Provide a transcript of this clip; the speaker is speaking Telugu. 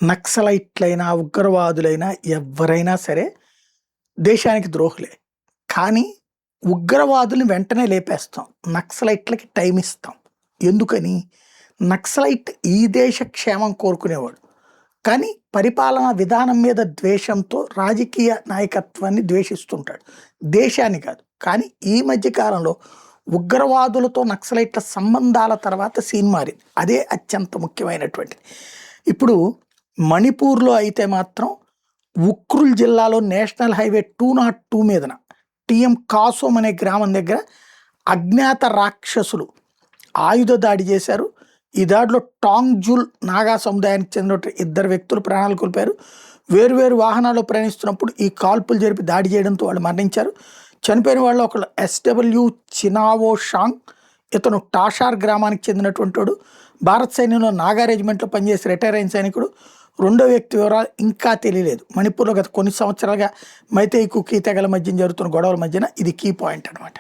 నక్సలైట్లైనా, ఉగ్రవాదులైనా ఎవ్వరైనా సరే దేశానికి ద్రోహులే. కానీ ఉగ్రవాదుల్ని వెంటనే లేపేస్తాం. నక్సలైట్లకి టైం ఇస్తాం. ఎందుకని? నక్సలైట్ ఈ దేశ క్షేమం కోరుకునేవాడు. కానీ పరిపాలనా విధానం మీద ద్వేషంతో రాజకీయ నాయకత్వాన్ని ద్వేషిస్తుంటాడు. దేశాన్ని కాదు. కానీ ఈ మధ్య కాలంలో ఉగ్రవాదులతో నక్సలైట్ల సంబంధాల తర్వాత సీన్ మారింది. అదే అత్యంత ముఖ్యమైనటువంటిది. ఇప్పుడు మణిపూర్‌లో అయితే మాత్రం ఉక్రుల్ జిల్లాలో నేషనల్ హైవే 202 మీదన టీఎం కాసోమ్ అనే గ్రామం దగ్గర అజ్ఞాత రాక్షసులు ఆయుధ దాడి చేశారు. ఈ దాడిలో టాంగ్జుల్ నాగా సముదాయానికి చెందిన 2 వ్యక్తులు ప్రాణాలు కోల్పోయారు. వేరువేరు వాహనాల్లో ప్రయాణిస్తున్నప్పుడు ఈ కాల్పులు జరిపి దాడి చేయడంతో వాళ్ళు మరణించారు. చనిపోయిన వాళ్ళు ఒకళ్ళు ఎస్డబ్ల్యూ చినావో షాంగ్, ఇతను టాషార్ గ్రామానికి చెందినటువంటి వాడు. భారత సైన్యంలో నాగా రెజిమెంట్లో పనిచేసి రిటైర్ అయిన సైనికుడు. రెండో వ్యక్తి వివరాలు ఇంకా తెలియలేదు. మణిపూర్లో గత కొన్ని సంవత్సరాలుగా మైతేయి కుకీ తెగల మధ్య జరుగుతున్న గొడవల మధ్యన ఇది కీ పాయింట్ అనమాట.